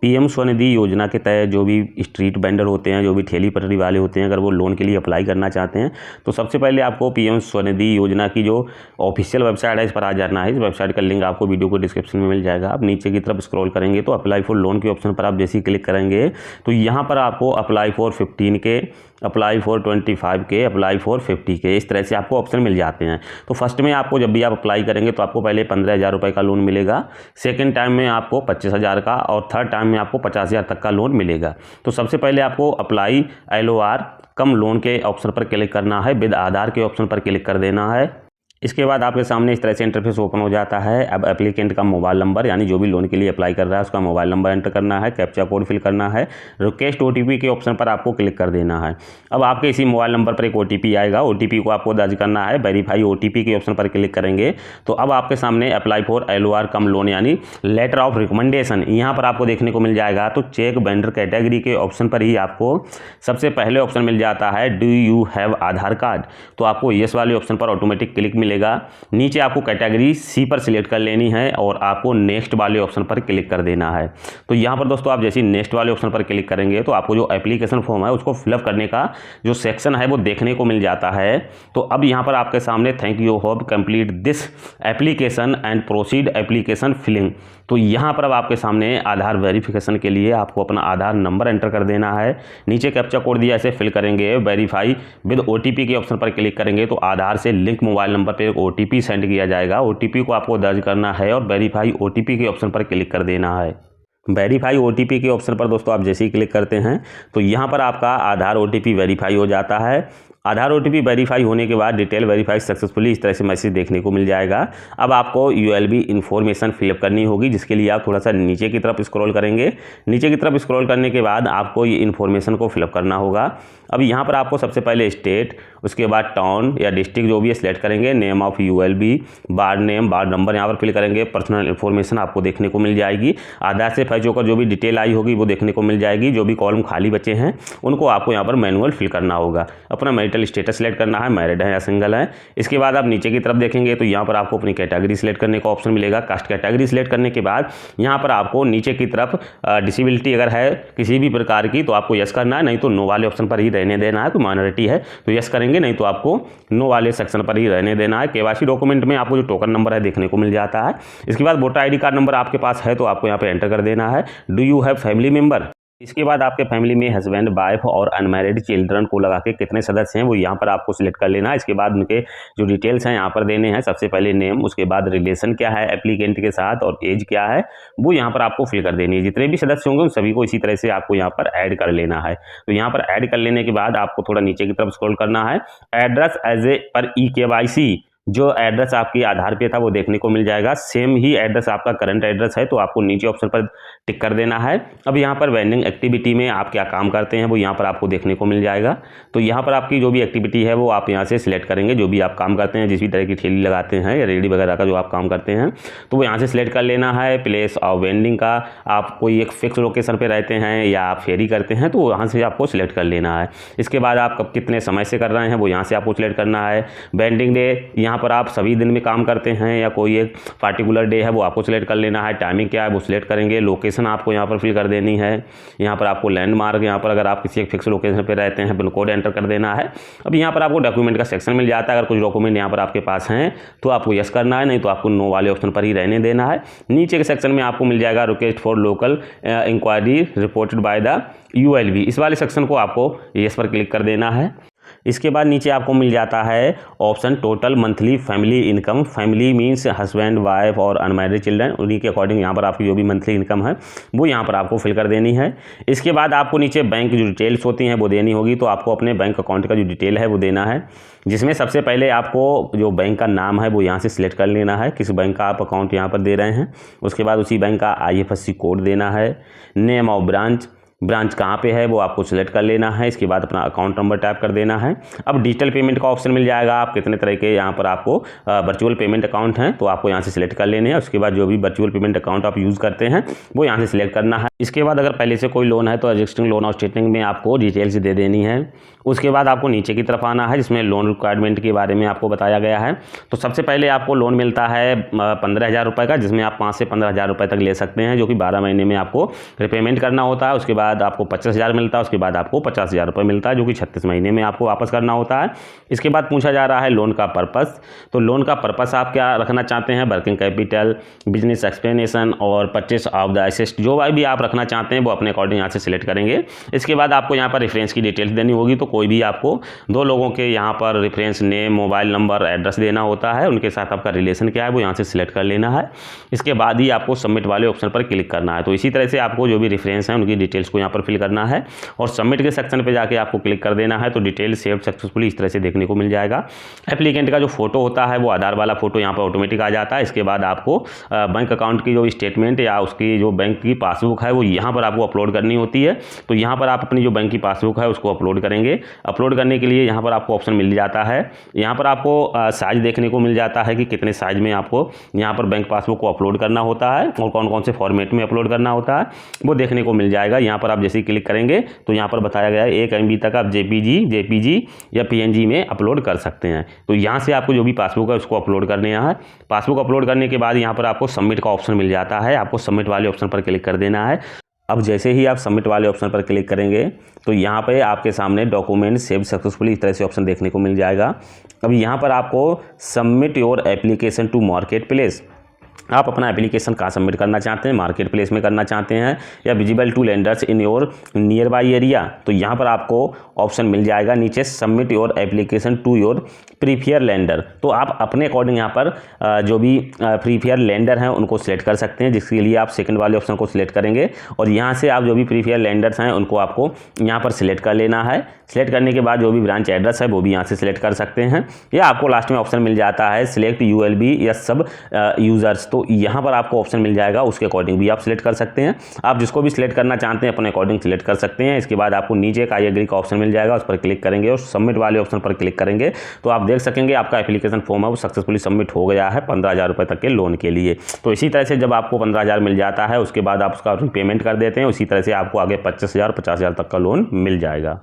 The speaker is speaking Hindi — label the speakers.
Speaker 1: पीएम स्वनिधि योजना के तहत जो भी स्ट्रीट वेंडर होते हैं, जो भी ठेली पटरी वाले होते हैं, अगर वो लोन के लिए अप्लाई करना चाहते हैं तो सबसे पहले आपको पीएम स्वनिधि योजना की जो ऑफिशियल वेबसाइट है इस पर आ जाना है। इस वेबसाइट का लिंक आपको वीडियो को डिस्क्रिप्शन में मिल जाएगा। आप नीचे की तरफ स्क्रॉल करेंगे तो अप्लाई फॉर लोन के ऑप्शन पर आप जैसे ही क्लिक करेंगे तो यहाँ पर आपको अप्लाई फॉर 15 के, अप्लाई फॉर 25 के, अप्लाई फॉर 50 के, इस तरह से आपको ऑप्शन मिल जाते हैं। तो फर्स्ट में आपको जब भी आप अप्लाई करेंगे तो आपको पहले 15,000 रुपये का लोन मिलेगा, सेकंड टाइम में आपको 25,000 का और थर्ड टाइम में आपको 50,000 तक का लोन मिलेगा। तो सबसे पहले आपको अप्लाई LOR कम लोन के ऑप्शन पर क्लिक करना है, विद आधार के ऑप्शन पर क्लिक कर देना है। इसके बाद आपके सामने इस तरह से इंटरफेस ओपन हो जाता है। अब एप्लीकेंट का मोबाइल नंबर, यानी जो भी लोन के लिए अप्लाई कर रहा है उसका मोबाइल नंबर एंटर करना है, कैप्चा कोड फिल करना है, रिक्वेस्ट OTP के ऑप्शन पर आपको क्लिक कर देना है। अब आपके इसी मोबाइल नंबर पर एक OTP आएगा, OTP को आपको दर्ज करना है। वेरीफाई OTP के ऑप्शन पर क्लिक करेंगे तो अब आपके सामने apply for LOR come loan यानी लेटर ऑफ रिकमेंडेशन यहाँ पर आपको देखने को मिल जाएगा। तो चेक वेंडर कैटेगरी के ऑप्शन पर ही आपको सबसे पहले ऑप्शन मिल जाता है, do you have Aadhaar card. तो आपको येस वाले ऑप्शन पर ऑटोमेटिक क्लिक मिलेगा। नीचे आपको कैटेगरी C पर सिलेक्ट कर लेनी है और आपको नेक्स्ट वाले ऑप्शन पर क्लिक कर देना है। तो यहाँ पर दोस्तों आप जैसे नेक्स्ट वाले ऑप्शन पर क्लिक करेंगे तो आपको जो एप्लीकेशन फॉर्म है उसको फिलअप करने का जो सेक्शन है वो देखने को मिल जाता है। तो अब यहाँ पर आपके सामने thank you have complete this application and proceed application filling. तो यहाँ पर अब आपके सामने आधार वेरिफिकेशन के लिए आपको अपना आधार नंबर एंटर कर देना है। नीचे कैप्चा कोड दिया ऐसे फिल करेंगे, वेरीफाई विद OTP के ऑप्शन पर क्लिक करेंगे तो आधार से लिंक मोबाइल नंबर पर एक OTP सेंड किया जाएगा। OTP को आपको दर्ज करना है और वेरीफाई OTP के ऑप्शन पर क्लिक कर देना है। वेरीफाई OTP के ऑप्शन पर दोस्तों आप जैसे ही क्लिक करते हैं तो यहाँ पर आपका आधार OTP वेरीफाई हो जाता है। आधार OTP वेरीफाई होने के बाद डिटेल वेरीफाई सक्सेसफुली, इस तरह से मैसेज देखने को मिल जाएगा। अब आपको ULB इन्फॉर्मेशन फिलअप करनी होगी, जिसके लिए आप थोड़ा सा नीचे की तरफ स्क्रॉल करेंगे। नीचे की तरफ स्क्रॉल करने के बाद आपको ये इन्फॉर्मेशन को फिलअप करना होगा। अब यहाँ पर आपको सबसे पहले स्टेट, उसके बाद टाउन या डिस्ट्रिक्ट जो भी है सिलेक्ट करेंगे, name of ULB, ward name, ward number यहाँ पर फिल करेंगे। पर्सनल इन्फॉर्मेशन आपको देखने को मिल जाएगी। आधार से फैच होकर जो भी डिटेल आई होगी वो देखने को मिल जाएगी। जो भी कॉलम खाली बचे हैं उनको आपको यहाँ पर मैनुअल फिल करना होगा। अपना मैरिटल स्टेटस सिलेक्ट करना है, मैरिड है या सिंगल है। इसके बाद आप नीचे की तरफ देखेंगे तो यहाँ पर आपको अपनी कैटेगरी सिलेक्ट करने का ऑप्शन मिलेगा। कास्ट कैटेगरी सिलेक्ट करने के बाद यहाँ पर आपको नीचे की तरफ डिसेबिलिटी अगर है किसी भी प्रकार की तो आपको यस करना है, नहीं तो नो वाले ऑप्शन पर ही रहने देना है। तो माइनॉरिटी है तो यस करेंगे, नहीं तो आपको नो वाले सेक्शन पर ही रहने देना है। KYC डॉक्यूमेंट में आपको जो टोकन नंबर है देखने को मिल जाता है। इसके बाद वोटर ID कार्ड नंबर आपके पास है तो आपको यहाँ पे एंटर कर देना है। Do you have family member. इसके बाद आपके फैमिली में हस्बैंड, वाइफ और अनमैरिड चिल्ड्रन को लगा के कितने सदस्य हैं वो यहाँ पर आपको सिलेक्ट कर लेना है। इसके बाद उनके जो डिटेल्स हैं यहाँ पर देने हैं। सबसे पहले नेम, उसके बाद रिलेशन क्या है एप्लीकेंट के साथ और एज क्या है वो यहाँ पर आपको फिल कर देनी है। जितने भी सदस्य होंगे उन सभी को इसी तरह से आपको यहाँ पर ऐड कर लेना है। तो यहाँ पर ऐड कर लेने के बाद आपको थोड़ा नीचे की तरफ स्क्रॉल करना है। एड्रेस एज ए पर eKYC, जो एड्रेस आपके आधार पे था वो देखने को मिल जाएगा। सेम ही एड्रेस आपका करंट एड्रेस है तो आपको नीचे ऑप्शन पर टिक कर देना है। अब यहाँ पर वेंडिंग एक्टिविटी में आप क्या काम करते हैं वो यहाँ पर आपको देखने को मिल जाएगा। तो यहाँ पर आपकी जो भी एक्टिविटी है वो आप यहाँ से सिलेक्ट करेंगे। जो भी आप काम करते हैं, जिस भी तरह की ठेली लगाते हैं या रेडी वगैरह का जो आप काम करते हैं तो वो यहाँ से सिलेक्ट कर लेना है। प्लेस ऑफ वेंडिंग का आप कोई एक फिक्स लोकेशन पर रहते हैं या आप फेरी करते हैं तो वहाँ से आपको सिलेक्ट कर लेना है। इसके बाद आप कब कितने समय से कर रहे हैं वो यहाँ से आपको सिलेक्ट करना है। वेंडिंग डे, यहाँ पर आप सभी दिन में काम करते हैं या कोई एक पार्टिकुलर डे है वो आपको सिलेक्ट कर लेना है। टाइमिंग क्या है वो सिलेक्ट करेंगे। लोकेशन आपको यहाँ पर फिल कर देनी है। यहाँ पर आपको लैंडमार्क, यहाँ पर अगर आप किसी एक फिक्स लोकेशन पे रहते हैं पिन कोड एंटर कर देना है। अब यहाँ पर आपको डॉक्यूमेंट का सेक्शन मिल जाता है। अगर कुछ डॉक्यूमेंट यहाँ पर आपके पास हैं तो आपको यस करना है, नहीं तो आपको नो वाले ऑप्शन पर ही रहने देना है। नीचे के सेक्शन में आपको मिल जाएगा request for local inquiry reported by the ULB, इस वाले सेक्शन को आपको यस पर क्लिक कर देना है। इसके बाद नीचे आपको मिल जाता है option total monthly family income. Family means husband, wife और अनमैरिड चिल्ड्रन, उन्हीं के अकॉर्डिंग यहाँ पर आपकी जो भी मंथली इनकम है वो यहाँ पर आपको फिल कर देनी है। इसके बाद आपको नीचे बैंक की जो डिटेल्स होती हैं वो देनी होगी। तो आपको अपने बैंक अकाउंट का जो डिटेल है वो देना है, जिसमें सबसे पहले आपको जो बैंक का नाम है वो यहाँ से सिलेक्ट कर लेना है, किस बैंक का आप अकाउंट यहाँ पर दे रहे हैं। उसके बाद उसी बैंक का IFSC कोड देना है। नेम ऑफ ब्रांच, ब्रांच कहाँ पे है वो आपको सिलेक्ट कर लेना है। इसके बाद अपना अकाउंट नंबर टाइप कर देना है। अब डिजिटल पेमेंट का ऑप्शन मिल जाएगा। आप कितने तरह के यहाँ पर आपको वर्चुअल पेमेंट अकाउंट हैं तो आपको यहाँ से सिलेक्ट कर लेने हैं। उसके बाद जो भी वर्चुअल पेमेंट अकाउंट आप यूज़ करते हैं वो यहाँ से सिलेक्ट करना है। इसके बाद अगर पहले से कोई लोन है तो एग्जिस्टिंग लोन और स्टेटमेंट में आपको डिटेल्स दे देनी है। उसके बाद आपको नीचे की तरफ आना है जिसमें लोन रिक्वायरमेंट के बारे में आपको बताया गया है। तो सबसे पहले आपको लोन मिलता है 15,000 रुपये का, जिसमें आप 5 से 15,000 रुपये तक ले सकते हैं, जो कि 12 महीने में आपको रिपेमेंट करना होता है। उसके बाद आपको 25,000 मिलता है। उसके बाद आपको 50,000 रुपये मिलता है, जो कि 36 महीने में आपको वापस करना होता है। इसके बाद पूछा जा रहा है लोन का पर्पस। तो लोन का पर्पस आप क्या रखना चाहते हैं, वर्किंग कैपिटल, बिजनेस एक्सप्लेनेशन और परचेस ऑफ द एसेट, जो भी आप रखना चाहते हैं वो अपने अकॉर्डिंग यहाँ से सिलेक्ट करेंगे। इसके बाद आपको यहाँ पर रेफरेंस की डिटेल्स देनी होगी। तो कोई भी आपको 2 लोगों के यहाँ पर reference name, mobile number, address देना होता है। उनके साथ आपका रिलेशन क्या है वो यहाँ से सिलेक्ट कर लेना है। इसके बाद ही आपको सबमिट वाले ऑप्शन पर क्लिक करना है। तो इसी तरह से आपको जो भी रेफरेंस हैं उनकी डिटेल्स को यहाँ पर फिल करना है और सबमिट के सेक्शन पे जाके आपको क्लिक कर देना है। तो डिटेल सेव सक्सेसफुली इस तरह से देखने को मिल जाएगा। एप्लीकेंट का जो फोटो होता है वो आधार वाला फोटो यहाँ पर ऑटोमेटिक आ जाता है। इसके बाद आपको बैंक अकाउंट की जो स्टेटमेंट या उसकी जो बैंक की पासबुक है वो यहाँ पर आपको अपलोड करनी होती है। तो यहाँ पर आप अपनी जो बैंक की पासबुक है उसको अपलोड करेंगे। अपलोड करने के लिए यहाँ पर आपको ऑप्शन मिल जाता है। यहाँ पर आपको साइज देखने को मिल जाता है कि कितने साइज में आपको यहाँ पर बैंक पासबुक को अपलोड करना होता है और कौन कौन से फॉर्मेट में अपलोड करना होता है वो देखने को मिल जाएगा। यहाँ पर आप जैसे ही क्लिक करेंगे तो यहाँ पर बताया गया है 1 MB तक आप जेपीजी या PNG में अपलोड कर सकते हैं। तो यहाँ से आपको जो भी पासबुक है उसको अपलोड करने है। पासबुक अपलोड करने के बाद यहाँ पर आपको सबमिट का ऑप्शन मिल जाता है। आपको सबमिट वाले ऑप्शन पर क्लिक कर देना है। अब जैसे ही आप सबमिट वाले ऑप्शन पर क्लिक करेंगे तो यहाँ पे आपके सामने डॉक्यूमेंट सेव सक्सेसफुली इस तरह से ऑप्शन देखने को मिल जाएगा। अब यहाँ पर आपको submit your application to market place, आप अपना एप्लीकेशन कहाँ सबमिट करना चाहते हैं, मार्केट प्लेस में करना चाहते हैं या visible to lenders in your nearby area. तो यहाँ पर आपको ऑप्शन मिल जाएगा नीचे submit your application to your prefer lender. तो आप अपने अकॉर्डिंग यहाँ पर जो भी प्रीफियर लेंडर हैं उनको सिलेक्ट कर सकते हैं, जिसके लिए आप सेकंड वाले ऑप्शन को सिलेक्ट करेंगे और यहाँ से आप जो भी प्रीफियर लेंडर्स हैं उनको आपको यहाँ पर सिलेक्ट कर लेना है। सिलेक्ट करने के बाद जो भी ब्रांच एड्रेस है वो भी यहाँ से सिलेक्ट कर सकते हैं या आपको लास्ट में ऑप्शन मिल जाता है सिलेक्ट ULB या सब यूज़र्स। तो यहाँ पर आपको ऑप्शन मिल जाएगा, उसके अकॉर्डिंग भी आप सिलेक्ट कर सकते हैं। आप जिसको भी सिलेक्ट करना चाहते हैं अपने अकॉर्डिंग सिलेक्ट कर सकते हैं। इसके बाद आपको नीचे एक आई एग्री का ऑप्शन मिल जाएगा, उस पर क्लिक करेंगे और सबमिट वाले ऑप्शन पर क्लिक करेंगे तो आप देख सकेंगे आपका एप्लीकेशन फॉर्म है वो सक्सेसफुली सबमिट हो गया है 15,000 रुपये तक के लोन के लिए। तो इसी तरह से जब आपको 15,000 मिल जाता है उसके बाद आप उसका पेमेंट कर देते हैं, उसी तरह से आपको आगे 25,000 50,000 तक का लोन मिल जाएगा।